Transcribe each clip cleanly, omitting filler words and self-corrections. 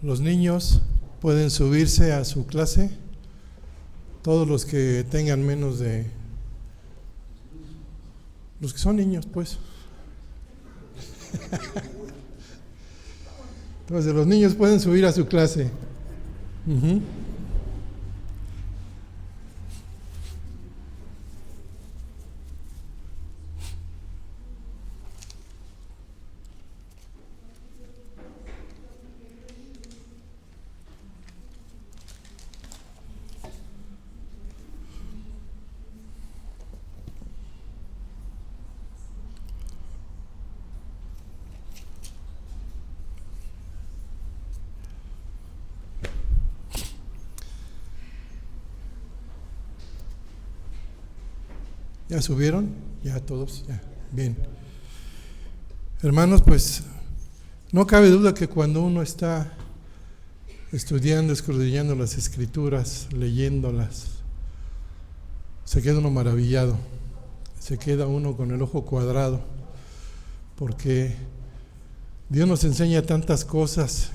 Los niños pueden subirse a su clase, todos los que tengan menos de... los que son niños, pues. Entonces los niños pueden subir a su clase. Uh-huh. ¿Ya subieron? ¿Ya todos? Ya. Bien. Hermanos, pues no cabe duda que cuando uno está estudiando, escudriñando las Escrituras, leyéndolas, se queda uno maravillado, se queda uno con el ojo cuadrado, porque Dios nos enseña tantas cosas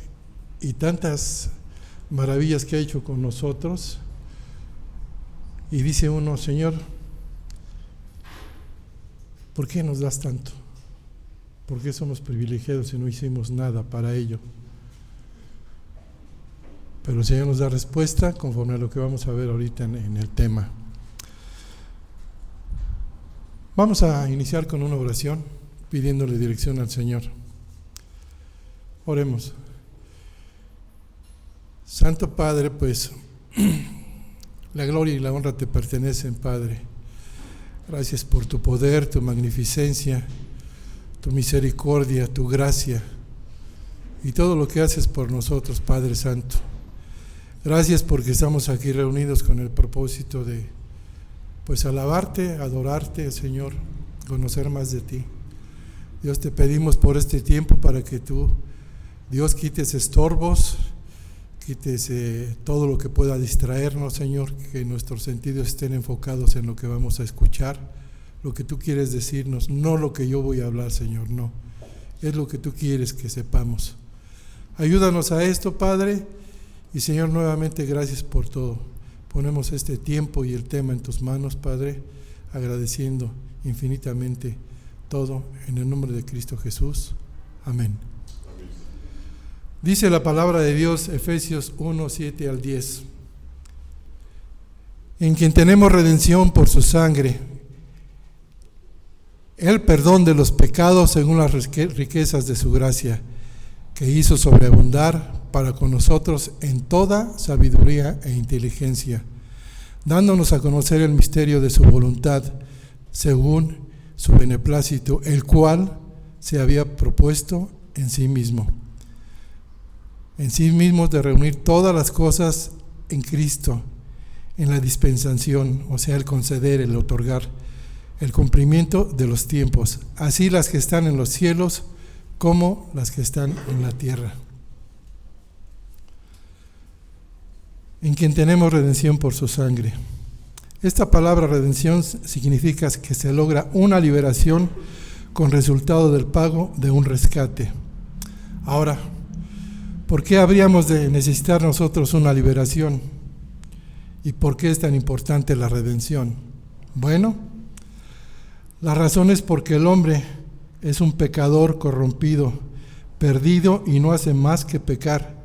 y tantas maravillas que ha hecho con nosotros, y dice uno: Señor, ¿por qué nos das tanto? ¿Por qué somos privilegiados y no hicimos nada para ello? Pero el Señor nos da respuesta conforme a lo que vamos a ver ahorita en el tema. Vamos a iniciar con una oración pidiéndole dirección al Señor. Oremos. Santo Padre, pues la gloria y la honra te pertenecen, Padre. Gracias por tu poder, tu magnificencia, tu misericordia, tu gracia y todo lo que haces por nosotros, Padre Santo. Gracias porque estamos aquí reunidos con el propósito de, pues, alabarte, adorarte, Señor, conocer más de ti. Dios, te pedimos por este tiempo para que tú, Dios, quites estorbos, quites todo lo que pueda distraernos, Señor, que nuestros sentidos estén enfocados en lo que vamos a escuchar, lo que tú quieres decirnos, no lo que yo voy a hablar, Señor, no, es lo que tú quieres que sepamos. Ayúdanos a esto, Padre, y Señor, nuevamente gracias por todo. Ponemos este tiempo y el tema en tus manos, Padre, agradeciendo infinitamente todo en el nombre de Cristo Jesús. Amén. Dice la palabra de Dios, Efesios 1, 7 al 10. En quien tenemos redención por su sangre, el perdón de los pecados según las riquezas de su gracia, que hizo sobreabundar para con nosotros en toda sabiduría e inteligencia, dándonos a conocer el misterio de su voluntad, según su beneplácito, el cual se había propuesto en sí mismo de reunir todas las cosas en Cristo, en la dispensación, o sea, el conceder, el otorgar, el cumplimiento de los tiempos, así las que están en los cielos como las que están en la tierra. En quien tenemos redención por su sangre. Esta palabra redención significa que se logra una liberación con resultado del pago de un rescate. Ahora, ¿por qué habríamos de necesitar nosotros una liberación? ¿Y por qué es tan importante la redención? Bueno, la razón es porque el hombre es un pecador corrompido, perdido y no hace más que pecar.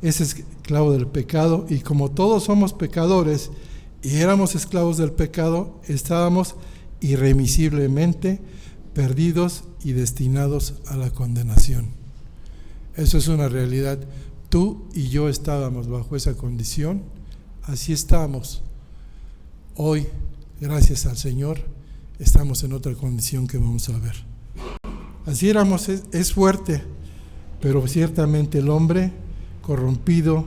Es esclavo del pecado, y como todos somos pecadores y éramos esclavos del pecado, estábamos irremisiblemente perdidos y destinados a la condenación. Eso es una realidad. Tú y yo estábamos bajo esa condición, así estamos. Hoy, gracias al Señor, estamos en otra condición que vamos a ver. Así éramos, es fuerte, pero ciertamente el hombre corrompido,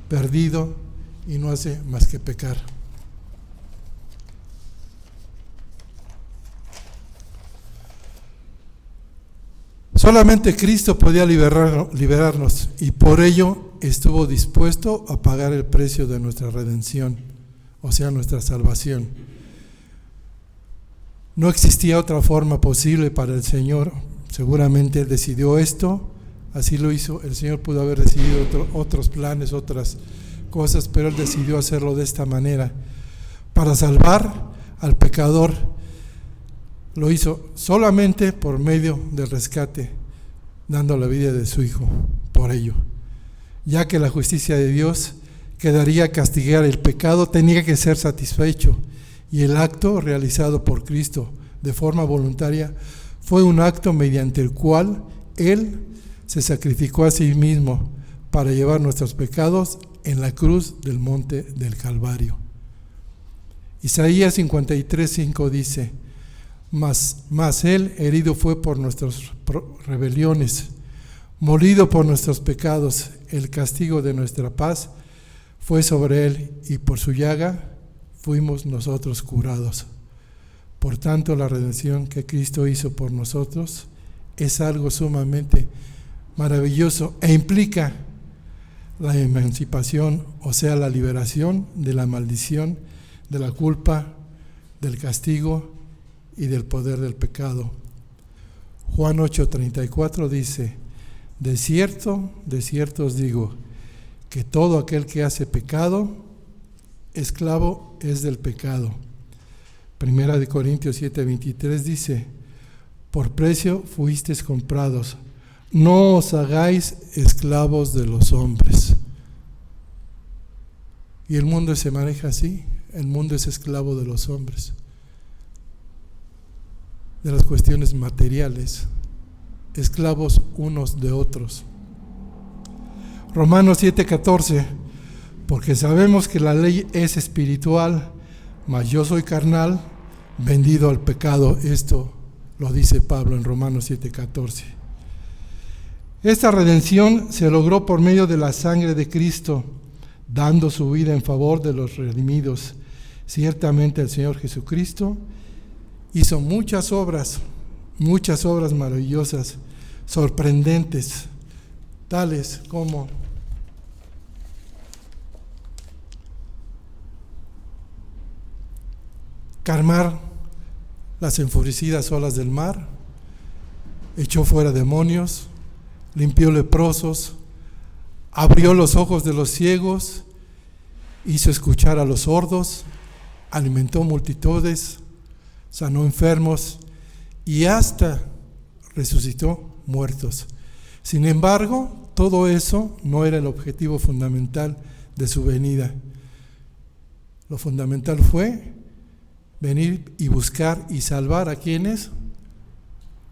perdido y no hace más que pecar. Solamente Cristo podía liberarnos, y por ello estuvo dispuesto a pagar el precio de nuestra redención, o sea, nuestra salvación. No existía otra forma posible para el Señor. Seguramente Él decidió esto así lo hizo. El Señor pudo haber decidido otros planes, otras cosas, pero Él decidió hacerlo de esta manera. Para salvar al pecador, lo hizo solamente por medio del rescate, dando la vida de su Hijo por ello. Ya que la justicia de Dios quedaría castigar el pecado, tenía que ser satisfecho, y el acto realizado por Cristo de forma voluntaria fue un acto mediante el cual Él se sacrificó a sí mismo para llevar nuestros pecados en la cruz del monte del Calvario. Isaías 53:5 dice: Mas Él herido fue por nuestras rebeliones, molido por nuestros pecados, el castigo de nuestra paz fue sobre Él, y por su llaga fuimos nosotros curados. Por tanto, la redención que Cristo hizo por nosotros es algo sumamente maravilloso e implica la emancipación, o sea, la liberación de la maldición, de la culpa, del castigo y del poder del pecado. Juan 8:34 dice: de cierto os digo, que todo aquel que hace pecado, esclavo es del pecado. Primera de Corintios 7:23 dice: por precio fuisteis comprados, no os hagáis esclavos de los hombres. Y el mundo se maneja así, el mundo es esclavo de los hombres, de las cuestiones materiales, esclavos unos de otros. Romanos 7:14: porque sabemos que la ley es espiritual, mas yo soy carnal, vendido al pecado. Esto lo dice Pablo en Romanos 7:14. Esta redención se logró por medio de la sangre de Cristo, dando su vida en favor de los redimidos. Ciertamente el Señor Jesucristo hizo muchas obras maravillosas, sorprendentes, tales como calmar las enfurecidas olas del mar, echó fuera demonios, limpió leprosos, abrió los ojos de los ciegos, hizo escuchar a los sordos, alimentó multitudes, sanó enfermos y hasta resucitó muertos. Sin embargo, todo eso no era el objetivo fundamental de su venida. Lo fundamental fue venir y buscar y salvar a quienes,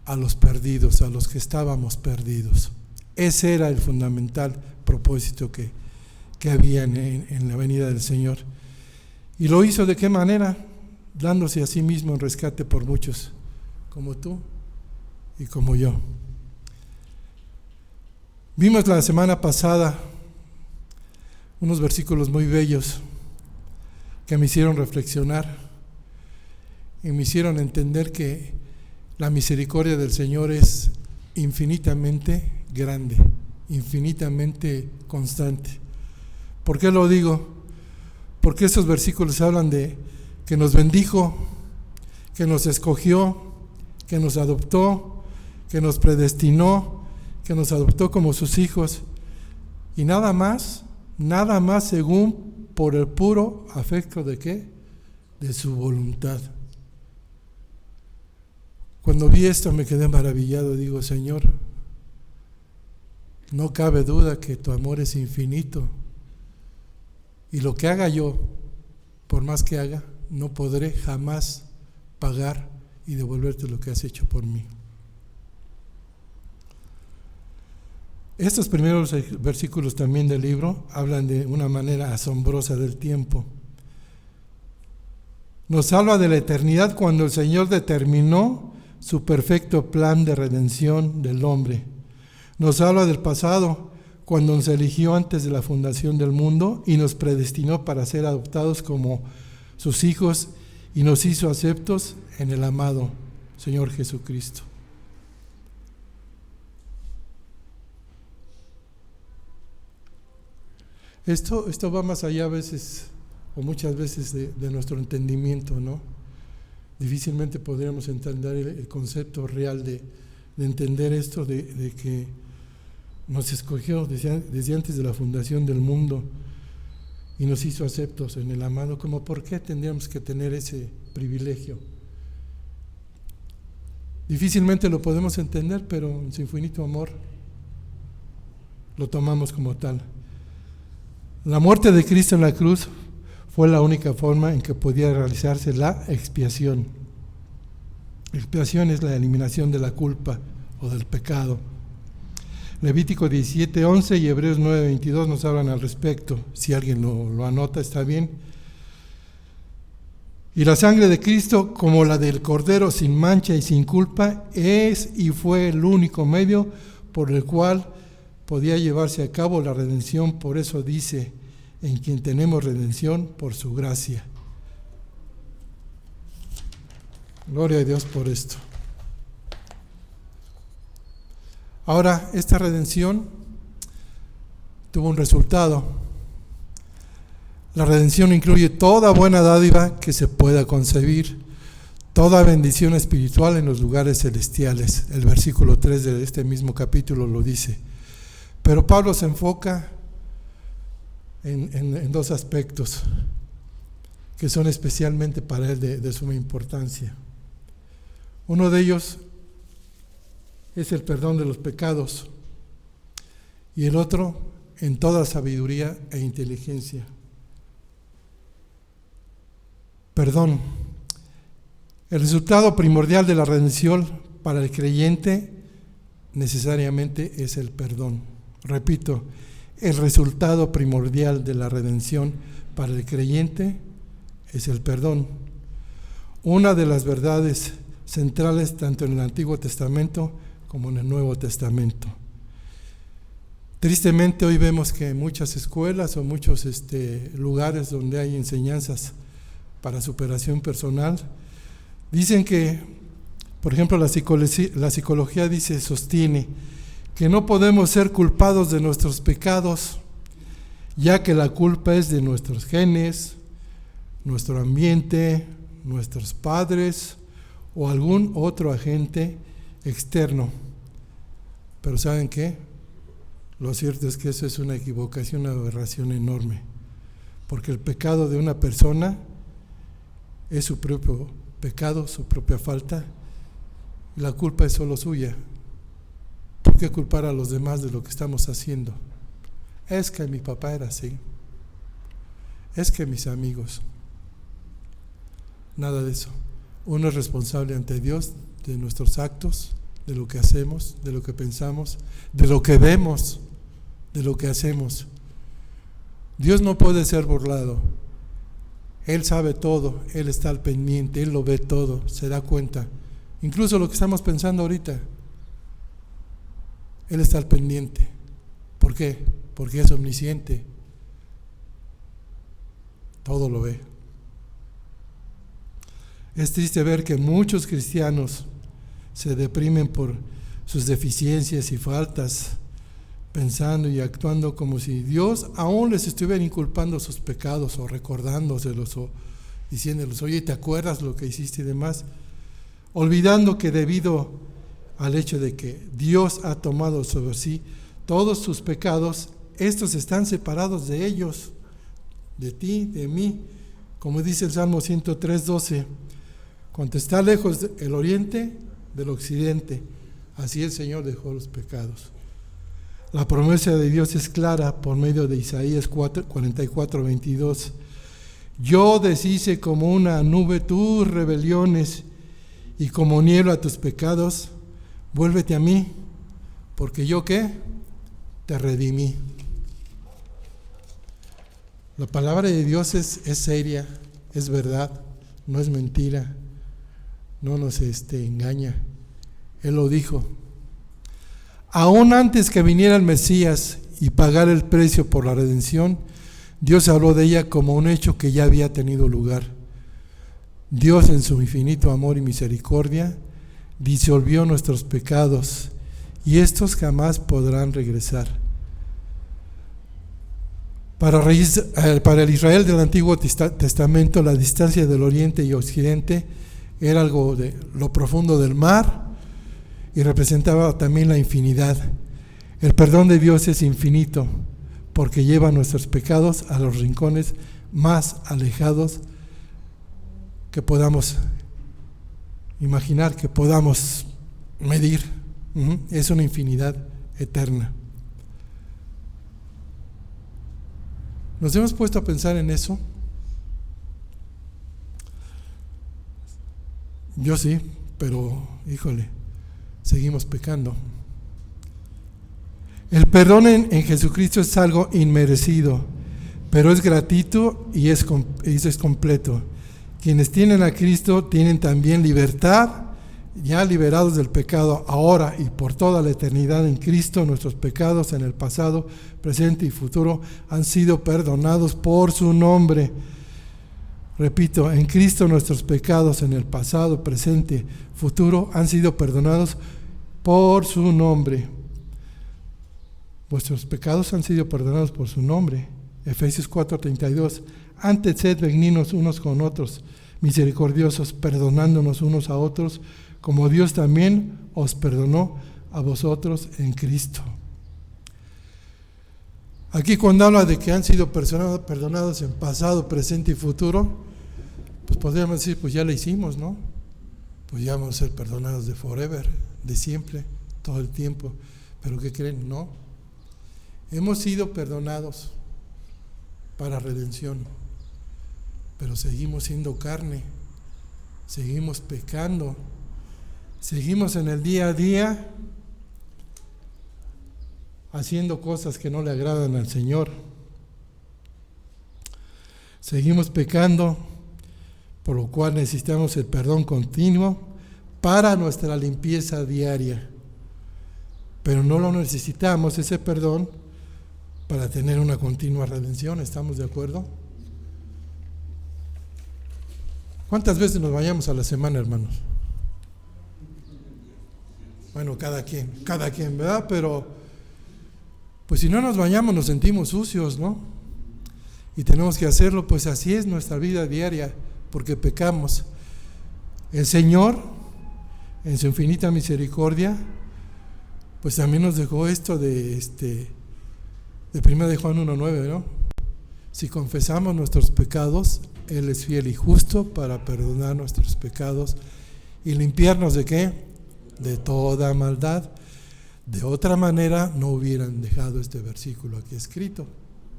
a los perdidos, a los que estábamos perdidos. Ese era el fundamental propósito que había en la venida del Señor. ¿Y lo hizo de qué manera? Dándose a sí mismo en rescate por muchos, como tú y como yo. Vimos la semana pasada unos versículos muy bellos que me hicieron reflexionar y me hicieron entender que la misericordia del Señor es infinitamente grande, infinitamente constante. ¿Por qué lo digo? Porque estos versículos hablan de que nos bendijo, que nos escogió, que nos adoptó, que nos predestinó, que nos adoptó como sus hijos, y nada más según por el puro afecto ¿de qué? De su voluntad. Cuando vi esto me quedé maravillado, digo: Señor, no cabe duda que tu amor es infinito, y lo que haga yo, por más que haga, no podré jamás pagar y devolverte lo que has hecho por mí. Estos primeros versículos también del libro hablan de una manera asombrosa del tiempo. Nos salva de la eternidad cuando el Señor determinó su perfecto plan de redención del hombre. Nos habla del pasado, cuando nos eligió antes de la fundación del mundo y nos predestinó para ser adoptados como sus hijos y nos hizo aceptos en el amado Señor Jesucristo. Esto va más allá a veces, o muchas veces, de nuestro entendimiento, ¿no? Difícilmente podríamos entender el concepto real de entender esto, de que Nos escogió desde antes de la fundación del mundo y nos hizo aceptos en el amado. Como ¿por qué tendríamos que tener ese privilegio? Difícilmente lo podemos entender, pero en su infinito amor lo tomamos como tal. La muerte de Cristo en la cruz fue la única forma en que podía realizarse la expiación. Expiación es la eliminación de la culpa o del pecado. Levítico 17:11 y Hebreos 9:22 nos hablan al respecto. Si alguien lo anota, está bien. Y la sangre de Cristo, como la del Cordero sin mancha y sin culpa, es y fue el único medio por el cual podía llevarse a cabo la redención. Por eso dice, en quien tenemos redención por su gracia. Gloria a Dios por esto. Ahora, esta redención tuvo un resultado. La redención incluye toda buena dádiva que se pueda concebir, toda bendición espiritual en los lugares celestiales. El versículo 3 de este mismo capítulo lo dice. Pero Pablo se enfoca en dos aspectos que son especialmente para él de suma importancia. Uno de ellos es el perdón de los pecados y el otro en toda sabiduría e inteligencia. Perdón. El resultado primordial de la redención para el creyente necesariamente es el perdón. Repito, el resultado primordial de la redención para el creyente es el perdón. Una de las verdades centrales tanto en el Antiguo Testamento como en el Nuevo Testamento. Tristemente hoy vemos que en muchas escuelas o muchos lugares donde hay enseñanzas para superación personal, dicen que, por ejemplo, la psicología sostiene que no podemos ser culpados de nuestros pecados, ya que la culpa es de nuestros genes, nuestro ambiente, nuestros padres o algún otro agente externo. Pero ¿saben qué? Lo cierto es que eso es una equivocación, una aberración enorme, porque el pecado de una persona es su propio pecado, su propia falta, y la culpa es solo suya. ¿Por qué culpar a los demás de lo que estamos haciendo? Es que mi papá era así, es que mis amigos. Nada de eso. Uno es responsable ante Dios de nuestros actos, de lo que hacemos, de lo que pensamos, de lo que vemos, de lo que hacemos. Dios no puede ser burlado. Él sabe todo, Él está al pendiente, Él lo ve todo, se da cuenta. Incluso lo que estamos pensando ahorita, Él está al pendiente. ¿Por qué? Porque es omnisciente. Todo lo ve. Es triste ver que muchos cristianos se deprimen por sus deficiencias y faltas, pensando y actuando como si Dios aún les estuviera inculpando sus pecados o recordándoselos o diciéndoles, oye, ¿te acuerdas lo que hiciste y demás? Olvidando que debido al hecho de que Dios ha tomado sobre sí todos sus pecados, estos están separados de ellos, de ti, de mí, como dice el Salmo 103:12, cuando está lejos el oriente del occidente, así el Señor dejó los pecados. La promesa de Dios es clara por medio de Isaías 44:22. Yo deshice como una nube tus rebeliones y como niebla tus pecados. Vuélvete a mí, porque yo ¿qué? Te redimí. La palabra de Dios es seria, es verdad, no es mentira, no nos engaña. Él lo dijo. Aún antes que viniera el Mesías y pagara el precio por la redención, Dios habló de ella como un hecho que ya había tenido lugar. Dios, en su infinito amor y misericordia, disolvió nuestros pecados y estos jamás podrán regresar. Para el Israel del Antiguo Testamento, la distancia del oriente y occidente era algo de lo profundo del mar y representaba también la infinidad. El perdón de Dios es infinito porque lleva nuestros pecados a los rincones más alejados que podamos imaginar, que podamos medir. Es una infinidad eterna. ¿Nos hemos puesto a pensar en eso? Yo sí, pero híjole, seguimos pecando. El perdón en Jesucristo es algo inmerecido, pero es gratuito y es completo. Quienes tienen a Cristo tienen también libertad, ya liberados del pecado ahora y por toda la eternidad en Cristo. Nuestros pecados en el pasado, presente y futuro han sido perdonados por su nombre. Repito, en Cristo nuestros pecados en el pasado, presente, futuro han sido perdonados por su nombre. Vuestros pecados han sido perdonados por su nombre. Efesios 4:32. Antes sed benignos unos con otros, misericordiosos, perdonándonos unos a otros, como Dios también os perdonó a vosotros en Cristo. Aquí cuando habla de que han sido perdonados en pasado, presente y futuro, pues podríamos decir, pues ya lo hicimos, ¿no? Pues ya vamos a ser perdonados de forever, de siempre, todo el tiempo. ¿Pero qué creen? No. Hemos sido perdonados para redención, pero seguimos siendo carne, seguimos pecando, seguimos en el día a día haciendo cosas que no le agradan al Señor. Seguimos pecando, por lo cual necesitamos el perdón continuo para nuestra limpieza diaria. Pero no lo necesitamos, ese perdón, para tener una continua redención. ¿Estamos de acuerdo? ¿Cuántas veces nos bañamos a la semana, hermanos? Bueno, cada quien, ¿verdad? Pero pues si no nos bañamos nos sentimos sucios, ¿no? Y tenemos que hacerlo, pues así es nuestra vida diaria, porque pecamos. El Señor, en su infinita misericordia, pues también nos dejó esto de 1 de Juan 1:9, ¿no? Si confesamos nuestros pecados, Él es fiel y justo para perdonar nuestros pecados y limpiarnos ¿de qué? De toda maldad. De otra manera no hubieran dejado este versículo aquí escrito,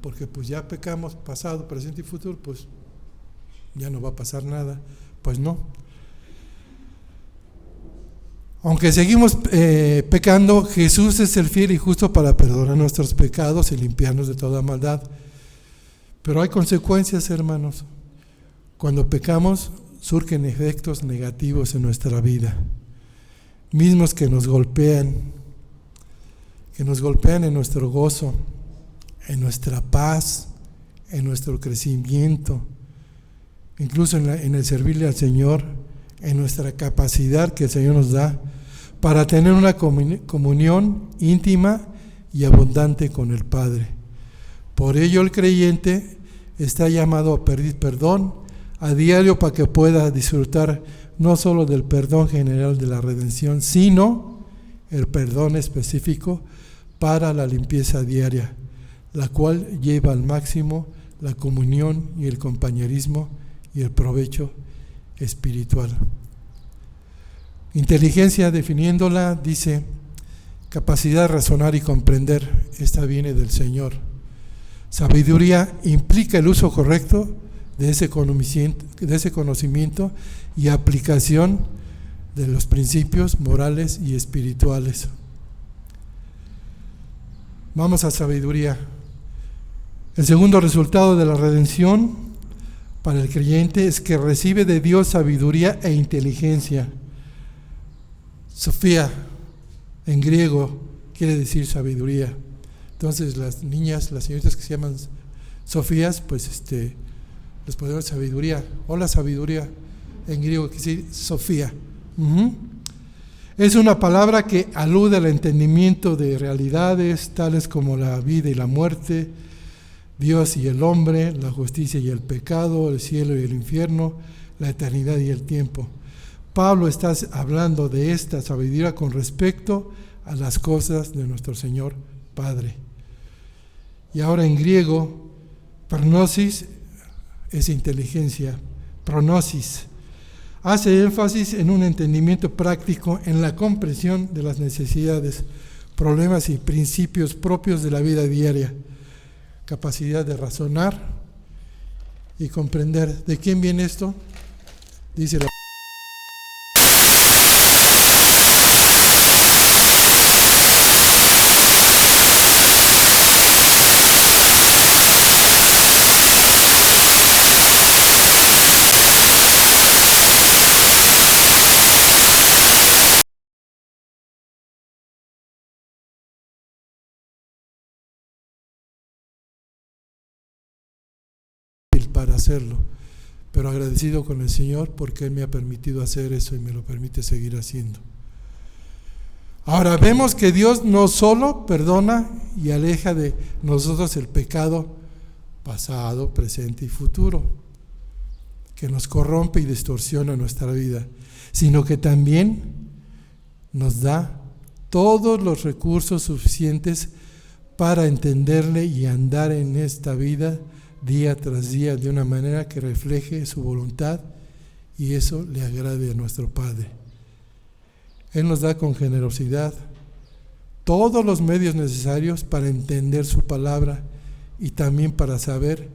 porque pues ya pecamos pasado, presente y futuro, pues ya no va a pasar nada. Pues no. Aunque seguimos pecando, Jesús es el fiel y justo para perdonar nuestros pecados y limpiarnos de toda maldad. Pero hay consecuencias, hermanos. Cuando pecamos, surgen efectos negativos en nuestra vida, mismos que nos golpean en nuestro gozo, en nuestra paz, en nuestro crecimiento, incluso en el servirle al Señor, en nuestra capacidad que el Señor nos da para tener una comunión íntima y abundante con el Padre. Por ello el creyente está llamado a pedir perdón a diario para que pueda disfrutar no solo del perdón general de la redención, sino el perdón específico para la limpieza diaria, la cual lleva al máximo la comunión y el compañerismo y el provecho espiritual. Inteligencia, definiéndola, dice capacidad de razonar y comprender. Esta viene del Señor. Sabiduría implica el uso correcto de ese conocimiento y aplicación de los principios morales y espirituales. Vamos a sabiduría. El segundo resultado de la redención para el creyente es que recibe de Dios sabiduría e inteligencia. Sofía, en griego, quiere decir sabiduría. Entonces las niñas, las señoritas que se llaman Sofías, pues les podemos dar sabiduría. Hola, sabiduría, en griego quiere decir Sofía. Es una palabra que alude al entendimiento de realidades tales como la vida y la muerte, Dios y el hombre, la justicia y el pecado, el cielo y el infierno, la eternidad y el tiempo. Pablo está hablando de esta sabiduría con respecto a las cosas de nuestro Señor Padre. Y ahora en griego, prognosis es inteligencia, prognosis. Hace énfasis en un entendimiento práctico en la comprensión de las necesidades, problemas y principios propios de la vida diaria, capacidad de razonar y comprender. ¿De quién viene esto? Dice la para hacerlo, pero agradecido con el Señor porque Él me ha permitido hacer eso y me lo permite seguir haciendo. Ahora vemos que Dios no solo perdona y aleja de nosotros el pecado pasado, presente y futuro, que nos corrompe y distorsiona nuestra vida, sino que también nos da todos los recursos suficientes para entenderle y andar en esta vida día tras día de una manera que refleje su voluntad y eso le agrade a nuestro Padre. Él nos da con generosidad todos los medios necesarios para entender su palabra y también para saber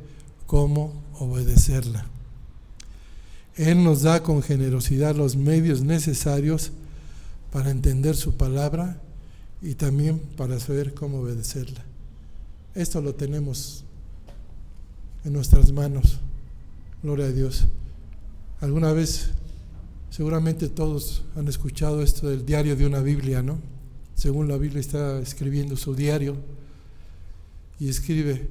cómo obedecerla. Él nos da con generosidad los medios necesarios para entender su palabra y también para saber cómo obedecerla. Esto lo tenemos en nuestras manos, gloria a Dios. Alguna vez, seguramente todos han escuchado esto del diario de una Biblia, ¿no? Según la Biblia está escribiendo su diario y escribe: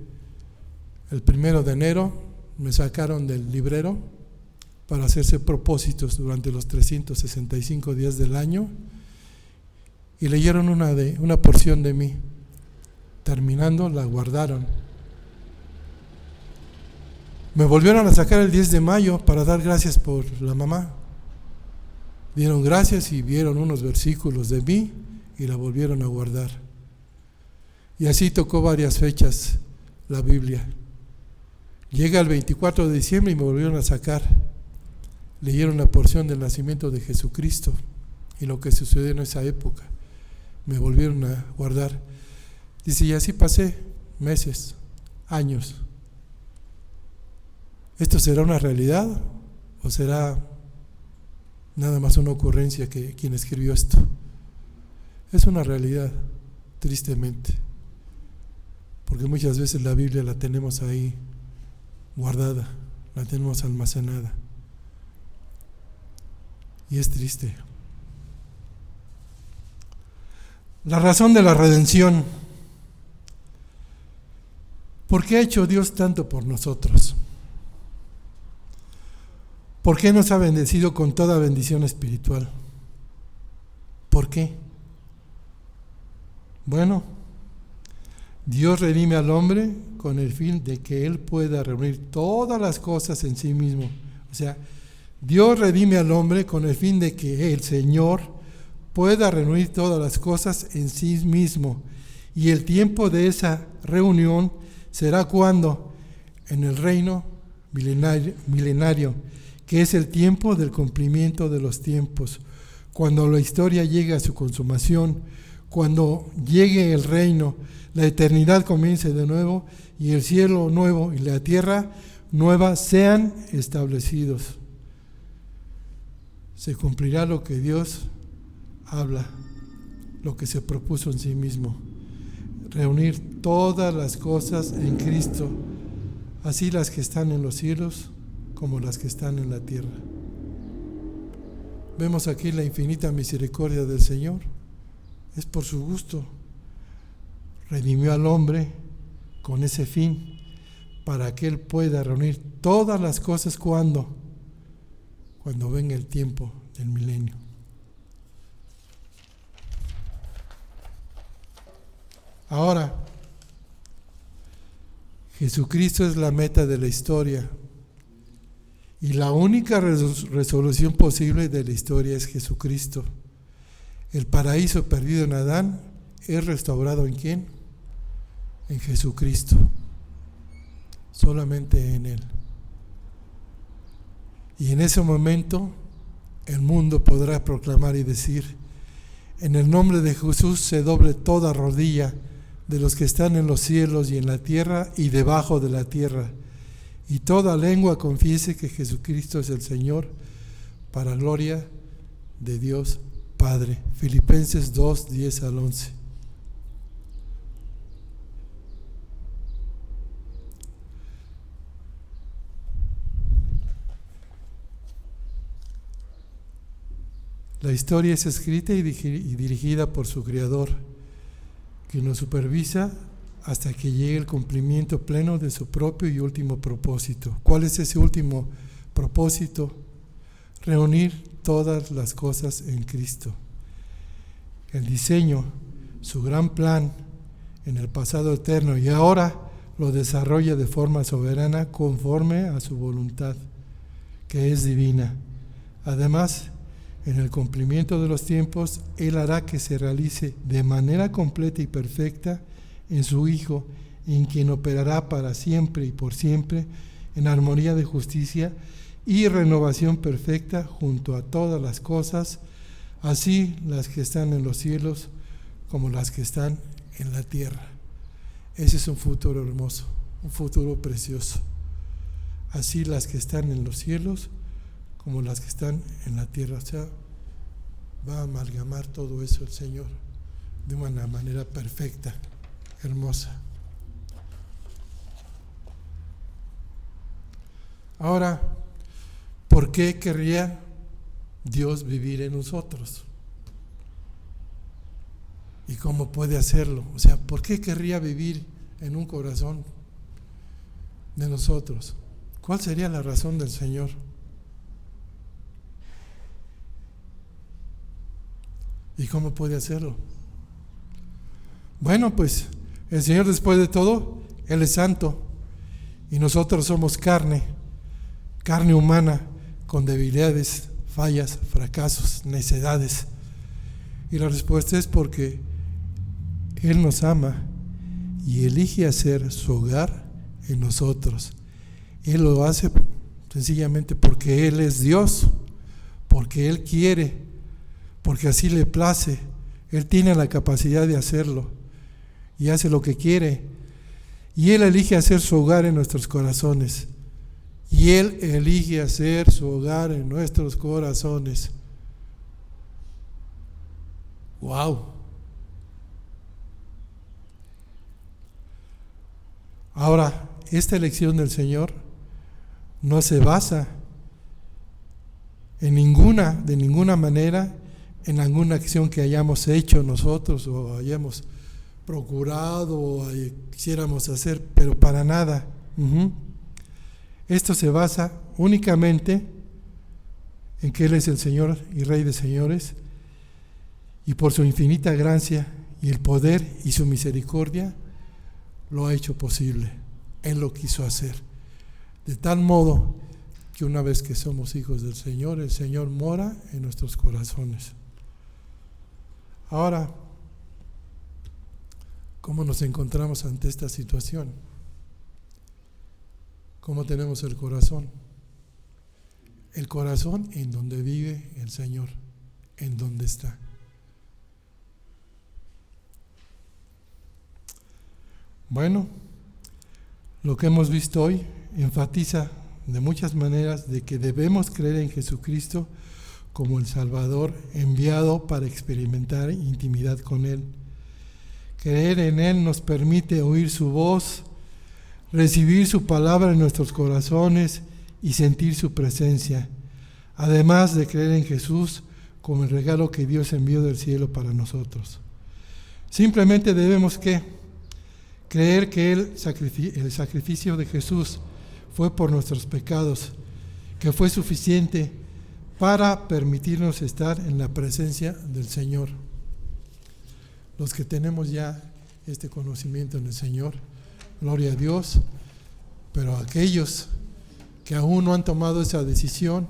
el 1 de enero me sacaron del librero para hacerse propósitos durante los 365 días del año y leyeron una porción de mí. Terminando, la guardaron. Me volvieron a sacar el 10 de mayo para dar gracias por la mamá. Dieron gracias y vieron unos versículos de mí y la volvieron a guardar. Y así tocó varias fechas la Biblia. Llega el 24 de diciembre y me volvieron a sacar. Leyeron la porción del nacimiento de Jesucristo y lo que sucedió en esa época. Me volvieron a guardar. Dice, y así pasé meses, años. ¿Esto será una realidad o será nada más una ocurrencia que quien escribió esto? Es una realidad, tristemente, porque muchas veces la Biblia la tenemos ahí guardada, la tenemos almacenada y es triste. La razón de la redención. ¿Por qué ha hecho Dios tanto por nosotros? ¿Por qué nos ha bendecido con toda bendición espiritual? ¿Por qué? Bueno, Dios redime al hombre con el fin de que Él pueda reunir todas las cosas en sí mismo. O sea, Dios redime al hombre con el fin de que el Señor pueda reunir todas las cosas en sí mismo. Y el tiempo de esa reunión será cuando, en el reino milenario, que es el tiempo del cumplimiento de los tiempos, cuando la historia llegue a su consumación, cuando llegue el reino, la eternidad comience de nuevo y el cielo nuevo y la tierra nueva sean establecidos. Se cumplirá lo que Dios habla, lo que se propuso en sí mismo, reunir todas las cosas en Cristo, así las que están en los cielos como las que están en la tierra. Vemos aquí la infinita misericordia del Señor. Es por su gusto. Redimió al hombre con ese fin, para que Él pueda reunir todas las cosas cuando venga el tiempo del milenio. Ahora, Jesucristo es la meta de la historia. Y la única resolución posible de la historia es Jesucristo. El paraíso perdido en Adán es restaurado ¿en quién? en Jesucristo, solamente en Él. Y en ese momento el mundo podrá proclamar y decir: en el nombre de Jesús se doble toda rodilla de los que están en los cielos y en la tierra y debajo de la tierra, y toda lengua confiese que Jesucristo es el Señor, para gloria de Dios Padre. Filipenses 2, 10 al 11. La historia es escrita y dirigida por su Creador, que nos supervisa hasta que llegue el cumplimiento pleno de su propio y último propósito. ¿Cuál es ese último propósito? Reunir todas las cosas en Cristo. El diseño, su gran plan en el pasado eterno, y ahora lo desarrolla de forma soberana conforme a su voluntad, que es divina. Además, en el cumplimiento de los tiempos, Él hará que se realice de manera completa y perfecta en su Hijo, en quien operará para siempre y por siempre en armonía de justicia y renovación perfecta junto a todas las cosas, así las que están en los cielos como las que están en la tierra. Ese es un futuro hermoso, un futuro precioso. Así las que están en los cielos como las que están en la tierra. O sea, va a amalgamar todo eso el Señor de una manera perfecta, hermosa. Ahora, ¿por qué querría Dios vivir en nosotros? ¿Y cómo puede hacerlo? O sea, ¿por qué querría vivir en un corazón de nosotros? ¿Cuál sería la razón del Señor? ¿Y cómo puede hacerlo? Bueno, pues el Señor, después de todo, Él es santo y nosotros somos carne humana con debilidades, fallas, fracasos, necedades. Y la respuesta es porque Él nos ama y elige hacer su hogar en nosotros. Él lo hace sencillamente porque Él es Dios, porque Él quiere, porque así le place. Él tiene la capacidad de hacerlo y hace lo que quiere. Y Él elige hacer su hogar en nuestros corazones. Y Él elige hacer su hogar en nuestros corazones. ¡Wow! Ahora, esta elección del Señor no se basa de ninguna manera en alguna acción que hayamos hecho nosotros o hayamos procurado o quisiéramos hacer, pero para nada. Esto se basa únicamente en que Él es el Señor y Rey de señores, y por su infinita gracia y el poder y su misericordia lo ha hecho posible. Él lo quiso hacer de tal modo que una vez que somos hijos del Señor, el Señor mora en nuestros corazones. Ahora, ¿cómo nos encontramos ante esta situación? ¿Cómo tenemos el corazón? El corazón en donde vive el Señor, en donde está. Bueno, lo que hemos visto hoy enfatiza de muchas maneras de que debemos creer en Jesucristo como el Salvador enviado para experimentar intimidad con Él. Creer en Él nos permite oír su voz, recibir su palabra en nuestros corazones y sentir su presencia, además de creer en Jesús como el regalo que Dios envió del cielo para nosotros. Simplemente debemos creer que el sacrificio de Jesús fue por nuestros pecados, que fue suficiente para permitirnos estar en la presencia del Señor. Los que tenemos ya este conocimiento en el Señor, gloria a Dios, pero aquellos que aún no han tomado esa decisión,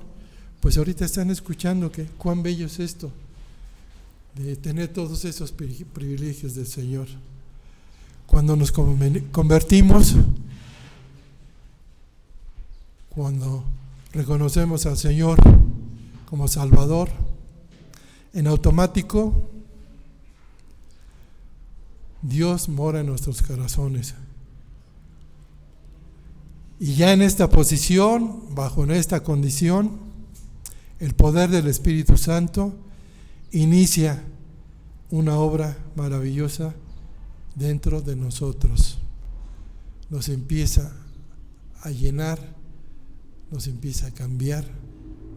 pues ahorita están escuchando que cuán bello es esto, de tener todos esos privilegios del Señor. Cuando nos convertimos, cuando reconocemos al Señor como Salvador, en automático Dios mora en nuestros corazones. Y ya en esta posición, bajo esta condición, el poder del Espíritu Santo inicia una obra maravillosa dentro de nosotros. Nos empieza a llenar, nos empieza a cambiar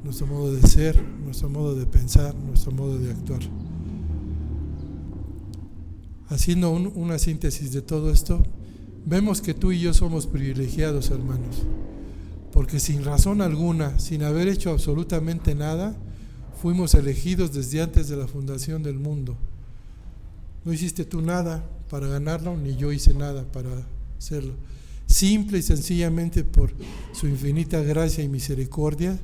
nuestro modo de ser, nuestro modo de pensar, nuestro modo de actuar. Haciendo una síntesis de todo esto, vemos que tú y yo somos privilegiados, hermanos, porque sin razón alguna, sin haber hecho absolutamente nada, fuimos elegidos desde antes de la fundación del mundo. No hiciste tú nada para ganarlo, ni yo hice nada para hacerlo. Simple y sencillamente por su infinita gracia y misericordia,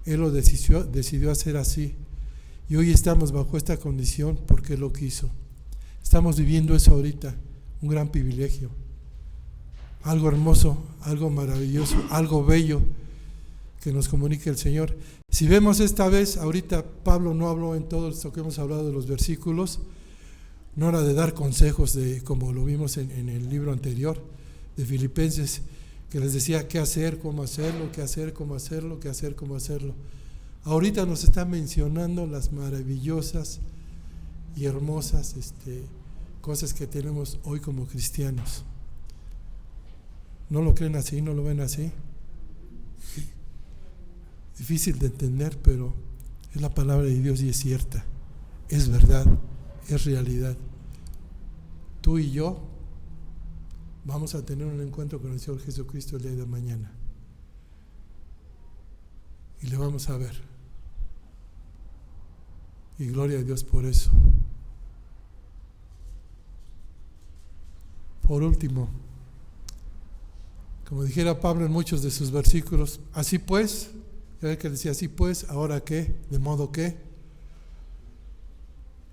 Él lo decidió hacer así. Y hoy estamos bajo esta condición porque Él lo quiso. Estamos viviendo eso ahorita, un gran privilegio. Algo hermoso, algo maravilloso, algo bello que nos comunica el Señor. Si vemos esta vez, ahorita Pablo no habló en todo esto que hemos hablado de los versículos, no era de dar consejos de como lo vimos en el libro anterior de Filipenses, que les decía qué hacer, cómo hacerlo, qué hacer, cómo hacerlo, qué hacer, cómo hacerlo. Ahorita nos está mencionando las maravillosas y hermosas cosas que tenemos hoy como cristianos. ¿No lo creen así? ¿No lo ven así? Difícil de entender, pero es la palabra de Dios y es cierta, es verdad, es realidad. Tú y yo vamos a tener un encuentro con el Señor Jesucristo el día de mañana y le vamos a ver, y gloria a Dios por eso. Por último, como dijera Pablo en muchos de sus versículos, así pues, ya ve que decía así pues, ahora qué, de modo que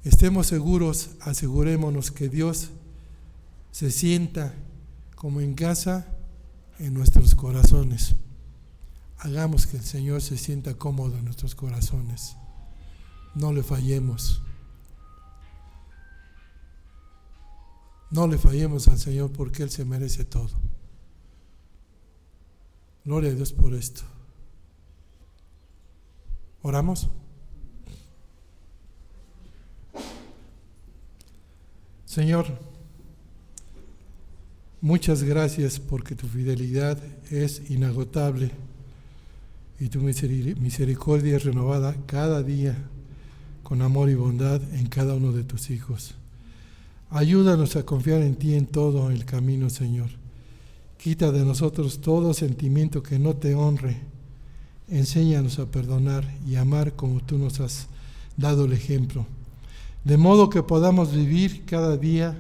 estemos seguros, asegurémonos que Dios se sienta como en casa en nuestros corazones. Hagamos que el Señor se sienta cómodo en nuestros corazones. No le fallemos. No le fallemos al Señor porque Él se merece todo. Gloria a Dios por esto. ¿Oramos? Señor, muchas gracias porque tu fidelidad es inagotable y tu misericordia es renovada cada día con amor y bondad en cada uno de tus hijos. Ayúdanos a confiar en ti en todo el camino, Señor. Quita de nosotros todo sentimiento que no te honre. Enséñanos a perdonar y amar como tú nos has dado el ejemplo, de modo que podamos vivir cada día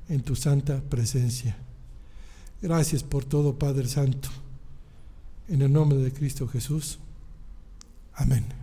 en tu santa presencia. Gracias por todo, Padre Santo. En el nombre de Cristo Jesús. Amén.